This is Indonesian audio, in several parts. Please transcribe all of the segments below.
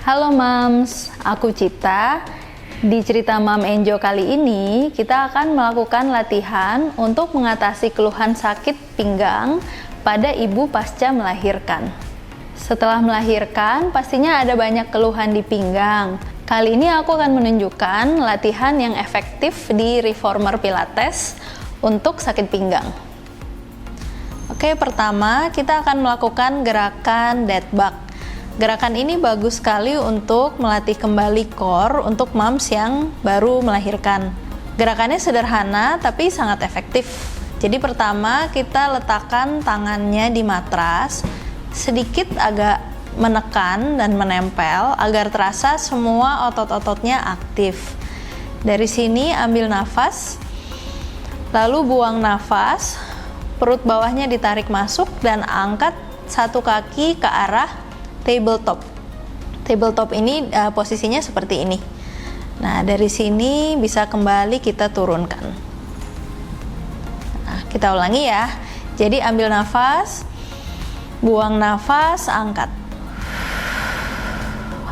Halo Mams, aku Cita. Di cerita Mam Enjo kali ini, kita akan melakukan latihan untuk mengatasi keluhan sakit pinggang pada ibu pasca melahirkan. Setelah melahirkan, pastinya ada banyak keluhan di pinggang. Kali ini aku akan menunjukkan latihan yang efektif di Reformer Pilates untuk sakit pinggang. Oke, pertama kita akan melakukan gerakan dead bug. Gerakan ini bagus sekali untuk melatih kembali core untuk moms yang baru melahirkan. Gerakannya sederhana tapi sangat efektif. Jadi pertama kita letakkan tangannya di matras, sedikit agak menekan dan menempel agar terasa semua otot-ototnya aktif. Dari sini ambil nafas, lalu buang nafas, perut bawahnya ditarik masuk dan angkat satu kaki ke arah tabletop. Tabletop ini posisinya seperti ini. Nah, dari sini bisa kembali kita turunkan. Nah, kita ulangi ya. Jadi ambil nafas, buang nafas, angkat.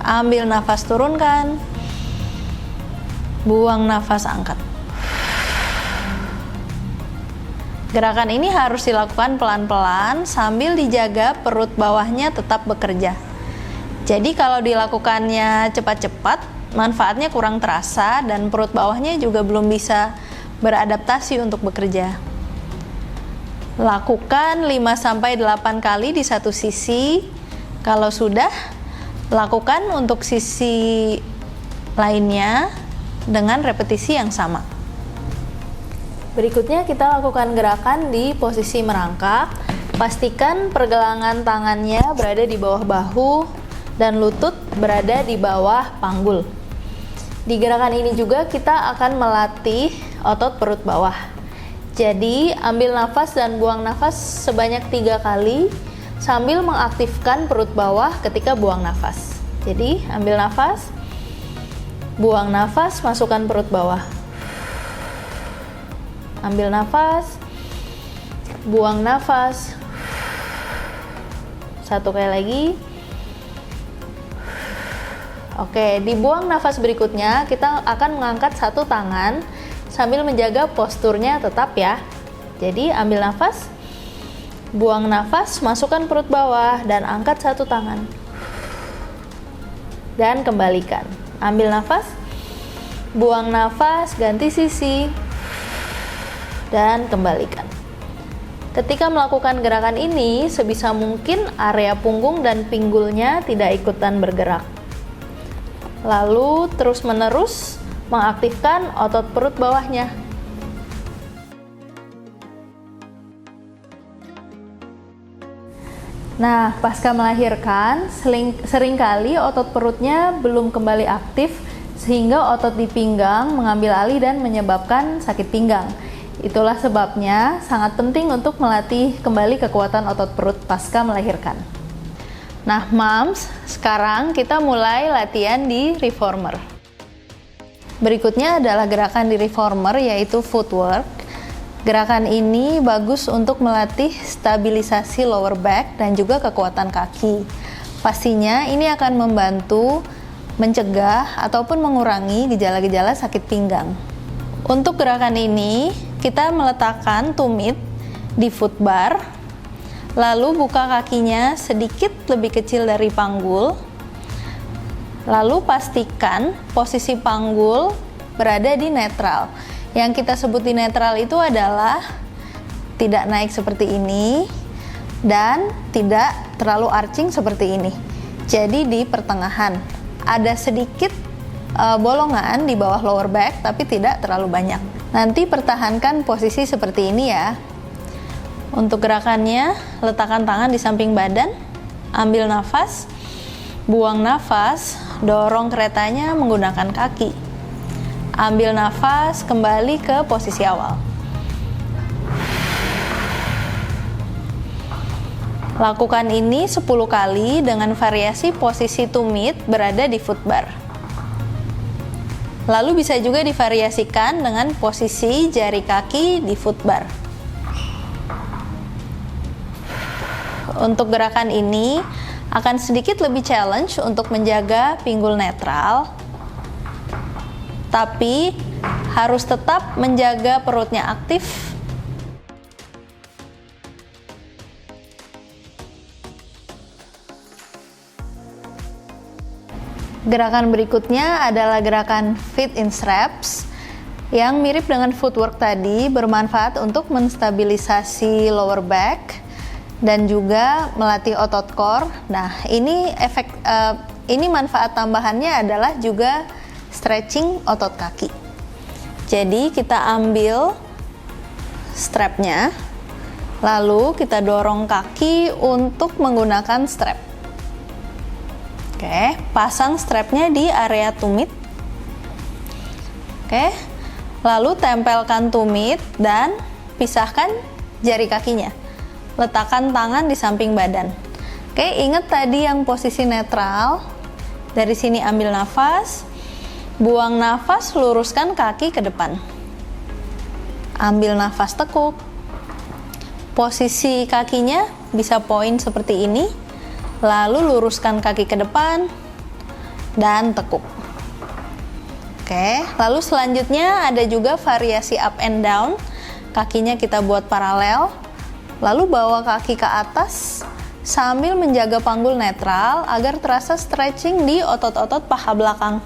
Ambil nafas, turunkan. Buang nafas, angkat. Gerakan ini harus dilakukan pelan-pelan sambil dijaga perut bawahnya tetap bekerja. Jadi kalau dilakukannya cepat-cepat, manfaatnya kurang terasa dan perut bawahnya juga belum bisa beradaptasi untuk bekerja. Lakukan 5-8 kali di satu sisi. Kalau sudah, lakukan untuk sisi lainnya dengan repetisi yang sama. Berikutnya kita lakukan gerakan di posisi merangkak. Pastikan pergelangan tangannya berada di bawah bahu dan lutut berada di bawah panggul. Di gerakan ini juga kita akan melatih otot perut bawah. Jadi ambil nafas dan buang nafas sebanyak 3 kali sambil mengaktifkan perut bawah ketika buang nafas. Jadi ambil nafas, buang nafas, masukkan perut bawah. Ambil nafas, buang nafas. Satu kali lagi. Oke, dibuang nafas berikutnya kita akan mengangkat satu tangan sambil menjaga posturnya tetap ya. Jadi ambil nafas, buang nafas, masukkan perut bawah dan angkat satu tangan. Dan kembalikan. Ambil nafas, buang nafas, ganti sisi. Dan kembalikan. Ketika melakukan gerakan ini, sebisa mungkin area punggung dan pinggulnya tidak ikutan bergerak. Lalu terus-menerus mengaktifkan otot perut bawahnya. Nah, pasca melahirkan, seringkali otot perutnya belum kembali aktif sehingga otot di pinggang mengambil alih dan menyebabkan sakit pinggang. Itulah sebabnya sangat penting untuk melatih kembali kekuatan otot perut pasca melahirkan. Nah, Moms, sekarang kita mulai latihan di Reformer. Berikutnya adalah gerakan di Reformer yaitu footwork. Gerakan ini bagus untuk melatih stabilisasi lower back dan juga kekuatan kaki. Pastinya ini akan membantu mencegah ataupun mengurangi gejala-gejala sakit pinggang. Untuk gerakan ini, kita meletakkan tumit di footbar, lalu buka kakinya sedikit lebih kecil dari panggul, lalu pastikan posisi panggul berada di netral. Yang kita sebut di netral itu adalah tidak naik seperti ini dan tidak terlalu arching seperti ini. Jadi di pertengahan, ada sedikit bolongan di bawah lower back tapi tidak terlalu banyak. Nanti pertahankan posisi seperti ini ya. Untuk gerakannya, letakkan tangan di samping badan, ambil nafas, buang nafas, dorong keretanya menggunakan kaki. Ambil nafas, kembali ke posisi awal. Lakukan ini 10 kali dengan variasi posisi tumit berada di footbar. Lalu bisa juga divariasikan dengan posisi jari kaki di footbar. Untuk gerakan ini akan sedikit lebih challenge untuk menjaga pinggul netral, tapi harus tetap menjaga perutnya aktif. Gerakan berikutnya adalah gerakan feet in straps yang mirip dengan footwork tadi, bermanfaat untuk menstabilisasi lower back dan juga melatih otot core. Nah, ini manfaat tambahannya adalah juga stretching otot kaki. Jadi kita ambil strapnya, lalu kita dorong kaki untuk menggunakan strap. Oke, pasang strapnya di area tumit. Oke, lalu tempelkan tumit dan pisahkan jari kakinya. Letakkan tangan di samping badan. Oke, ingat tadi yang posisi netral. Dari sini ambil nafas, buang nafas, luruskan kaki ke depan. Ambil nafas, tekuk. Posisi kakinya bisa point seperti ini. Lalu luruskan kaki ke depan dan tekuk. Oke, lalu selanjutnya ada juga variasi up and down. Kakinya kita buat paralel. Lalu bawa kaki ke atas sambil menjaga panggul netral agar terasa stretching di otot-otot paha belakang.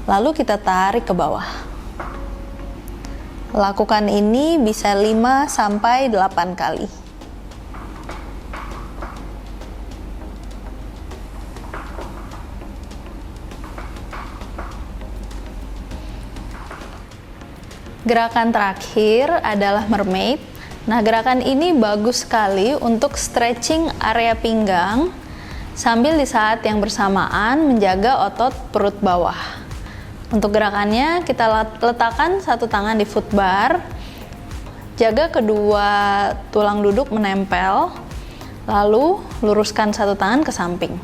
Lalu kita tarik ke bawah. Lakukan ini bisa 5-8 kali. Gerakan terakhir adalah mermaid. Nah, gerakan ini bagus sekali untuk stretching area pinggang sambil di saat yang bersamaan menjaga otot perut bawah. Untuk gerakannya kita letakkan satu tangan di foot bar, jaga kedua tulang duduk menempel, lalu luruskan satu tangan ke samping.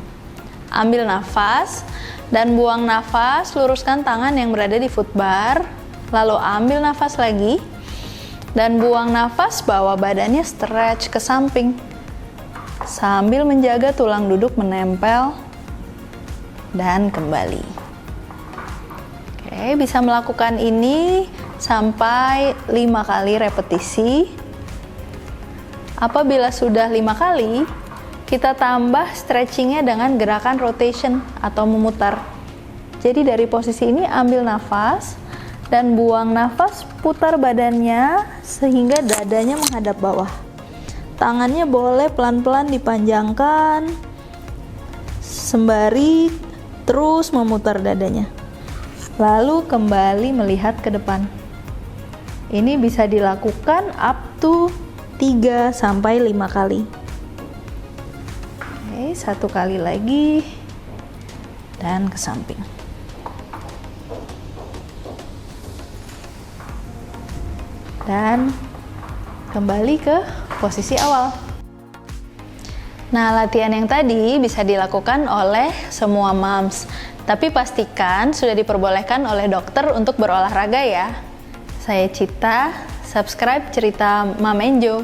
Ambil nafas dan buang nafas, luruskan tangan yang berada di foot bar. Lalu ambil nafas lagi dan buang nafas, bawa badannya stretch ke samping sambil menjaga tulang duduk menempel dan kembali. Oke, bisa melakukan ini sampai 5 kali repetisi. Apabila sudah 5 kali, kita tambah stretchingnya dengan gerakan rotation atau memutar. Jadi dari posisi ini ambil nafas dan buang nafas, putar badannya sehingga dadanya menghadap bawah. Tangannya boleh pelan-pelan dipanjangkan sembari terus memutar dadanya. Lalu kembali melihat ke depan. Ini bisa dilakukan up to 3-5 kali. Oke, 1 kali lagi dan ke samping. Dan kembali ke posisi awal. Nah, latihan yang tadi bisa dilakukan oleh semua moms, tapi pastikan sudah diperbolehkan oleh dokter untuk berolahraga ya. Saya Cita, subscribe Cerita Mom and Jo.